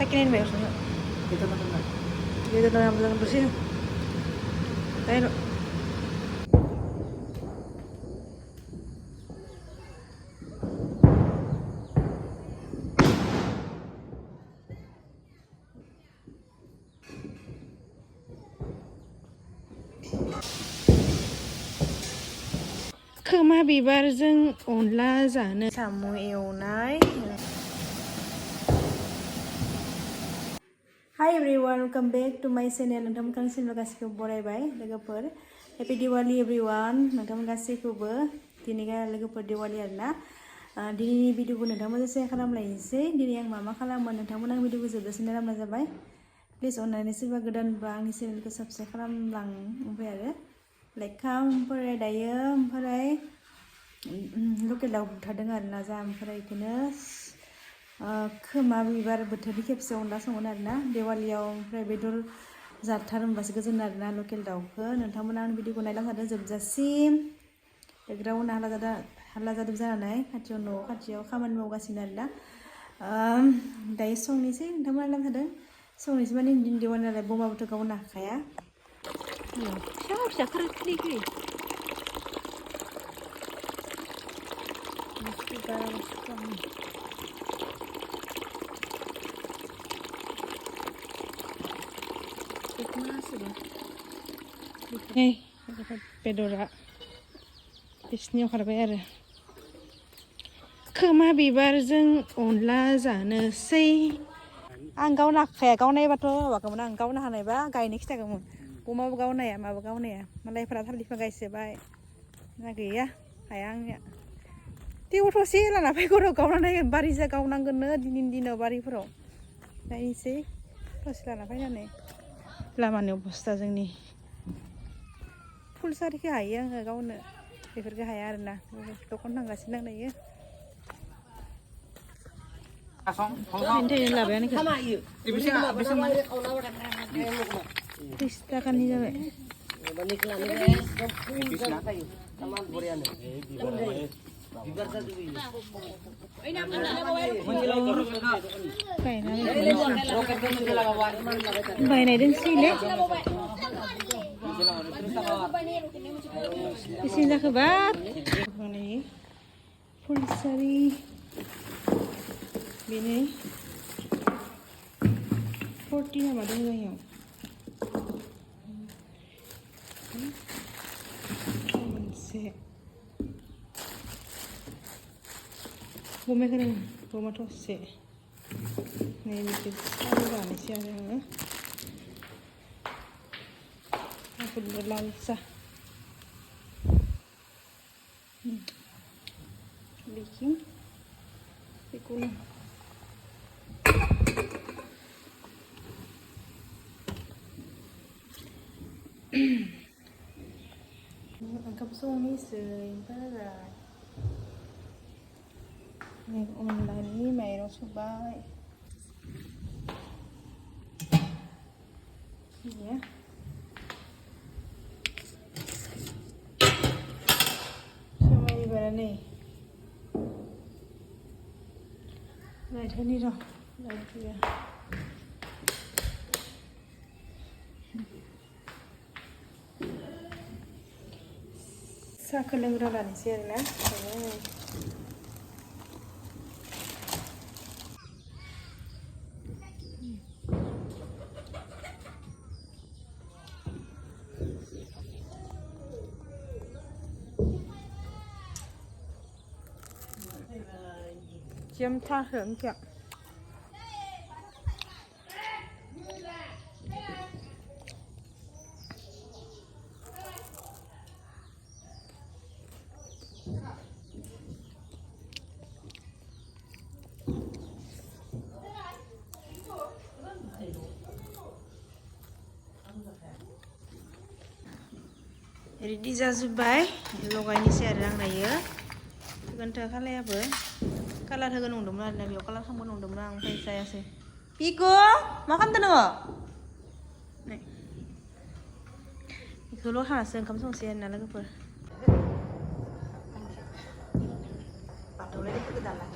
Sakinin ba yun? Dito na naman. Dito na naman lang bersih. Tayo. खोमा बिबारजों अनला जानो साम' एवनाय. Hi everyone, welcome back to my channel. नोंथांमोन गासिबो गासिखौबो बरायबाय लोगोफोर. Happy Diwali everyone. नोंथांमोन गासिखौबो दिनै लोगोफोर दिवाली आरोना. दिनैनि भिडिअखौ नोंथांमोनजों शेयार खालामलायनोसै. दिनै आं मा खालामो नोंथांमोन आं भिडिअखौ जोबजासिम नायलांब्ला जाबाय. प्लिज अननानै सोरबा गोदानबा आंनि चेनेलखौ साबस्क्राइब खालामलां ओमफ्राय आरो लाइक खालाम ओमफ्राय दायो ओमफ्राय लकेल दाउ बुथारदों आरोना जा ओमफ्राय बेखौनो खोमा बिबार बोथोरनि खेबसे अनला संगोन आरोना दिवालियाव ओमफ्राय बेदर जाथार होनबासो गोजोन आरोना लकेल दाउखौ नोंथांमोना आं भिडिअखौ नायलांखादों जोबजासिम बेकग्राउन्ड हाल्ला जादों जानानै खाथियाव न'आव खाथियाव खामानि मावगासिनो आरोना दायो संनोसै नोंथांमोना नायलांखादों संनोसै माने दिवाली नालाय बमाबोथ' गावनो हाखाया फिसा फिसा खाराखै बेदरा बिसिनियाव खारबाय आरो खोमा बिबारजों अनला जानोसै आं गावनो हाखाया गावनायबाथ' माबागौमोन आं गावनो हानायबा गायनो खिथागौमोन बमाबो गावनाया माबो गावनाया मालायफोरा थालिर बिफां गायसोबाय ना गैया हाया आंनिया थेवबो थसे लाना फैगौ गावना नायगोन बारि गावनांगोननो दिनैनि दिनाव बारिफोराव नायनोसै थसे लाना फैनानै लामानि अबस्था जोंनि फुलसारिखौ हायो आङो गावनो बेफोरखौ हाया आरोना दखान थांगासिनो आं दायो लाबाय आंनिखौ 30 थाखानि जाबाय बायनाय दोंसैलै बेसे जाखोबा फुलसारि बेनो 40 नामा दं जोंनियाव मोनसे बमाखौ नों बमा थसे नै बेखौ साल जानोसै आरो आङो आंखौ लाल सा बेखिं बेखौनो ओंखाम संनोसै ओमफ्राय अनलानि माइरं सुबाय समाय बारानै लाइटनि र' लाइट गैया साहाखौ लोंग्रा लानोसै आरोना Chém tha hưởng kìa Ready जाजोब्बाय लगायनोसै आरो आं दायो होगोनथ' खालायाबो कालार होगोन नंदोंमोन आरोना बेयाव कालार खालामगोन नंदोंमोन आं ओमफ्राय जायासै पिकु मा खालामदों नोङो बेखौल' हानासो ओंखाम संसै आरोना लोगोफोर बाथौलाय गोदानलाय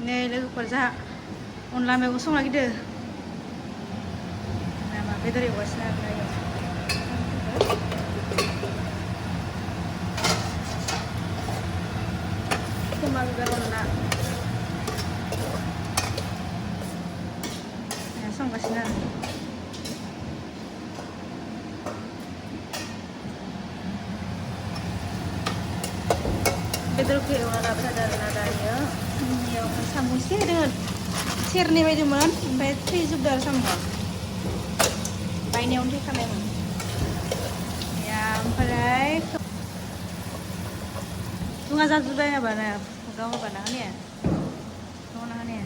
नै लोगोफोर जाहा अनला मैगं संनो नागिरदों नामा बेदर एवगासिनो आरोना इयाव खोमा बिबार अनला संगासिनो आरो बेदरखौ एवना लाबाय थादों आरोना दायो बेयावहाय साम' एसे होदों सेरनै बायदोंमोन ओमफ्राय थैजोबदों आरो साम'आ बायनायावनो थैखानायमोन ओमफ्राय दुङा जाजोब्बाय माबाना गाव माबाना होनाया गावना होनाया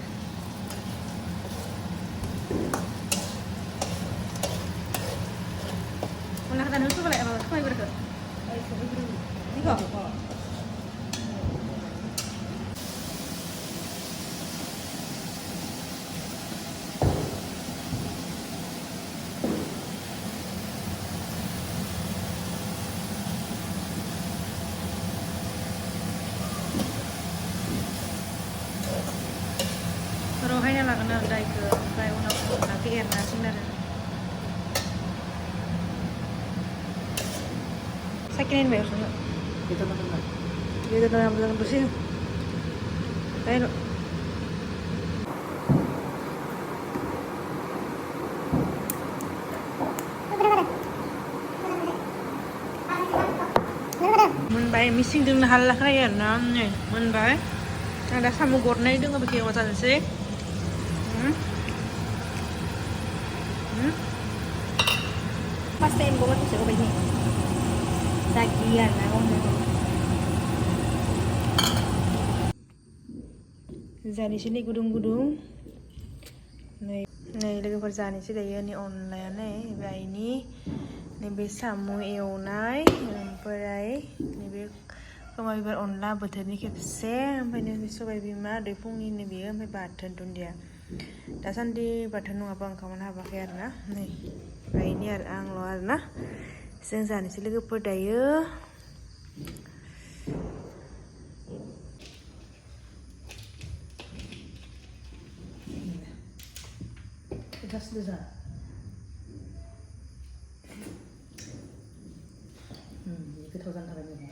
अनलाखौ दानो होबालाय माबा खोमायफोरखौ बेखौ रहायना लागोन आरो दाइखौ ओमफ्राय उनाव अनलाखौ एरनासिगोन आरो साइकेल होनबाय संनो बेदर नांगौ दसे दाइ मोनबाय मिसिंजोंनो हाल्ला खायो आरोना नै मोनबाय आं दा साम' गरनै दङ बेखौ एवना जानोसै First time gue mati sih ini tagihan aku Zani sini gudung-gudung nih लोगोफोर जानोसै दायो नै अनलाया नै ini नैबे साम' एवनाय ओमफ्राय नैबे खोमा बिबार अनला बोथोरनि खेबसे ओमफ्राय नैबे सबाय बिमा दै फुंनिनो बेयो ओमफ्राय बाथोन दुन्दिया दासान्दि बाथोन नङाबा ओंखामानो हाबाखै आरोना नै ini आरो आंल' आरोना जों जानोसै लोगोफोर दायो गोथाव जानो थाखाय मोजां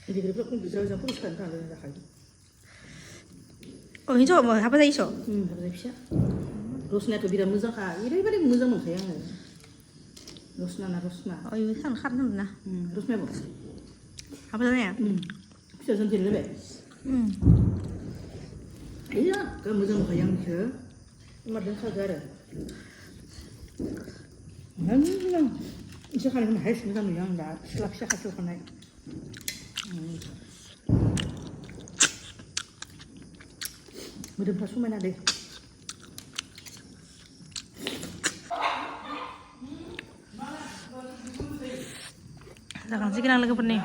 이렇게 그래서 포스트는 다 넣는 자카이. 이거 뭐 하바다 있어? 하바다 있어. 로스나도 비라 무자카. 이래버리 무자 못 해요. 로스나나 로스나. 이거 산 칸는나. 로스나 뭐. 하바다냐? 비자 좀 들래. 이야, 그 무자 뭐 해양 그. 맞는 사가래. 나는 이제 가는 거 할수 있는 사람이랑 나 슬랍샤 같이 가네. Mudah-mudahan semua ada. जि गोनां लोगोफोरनि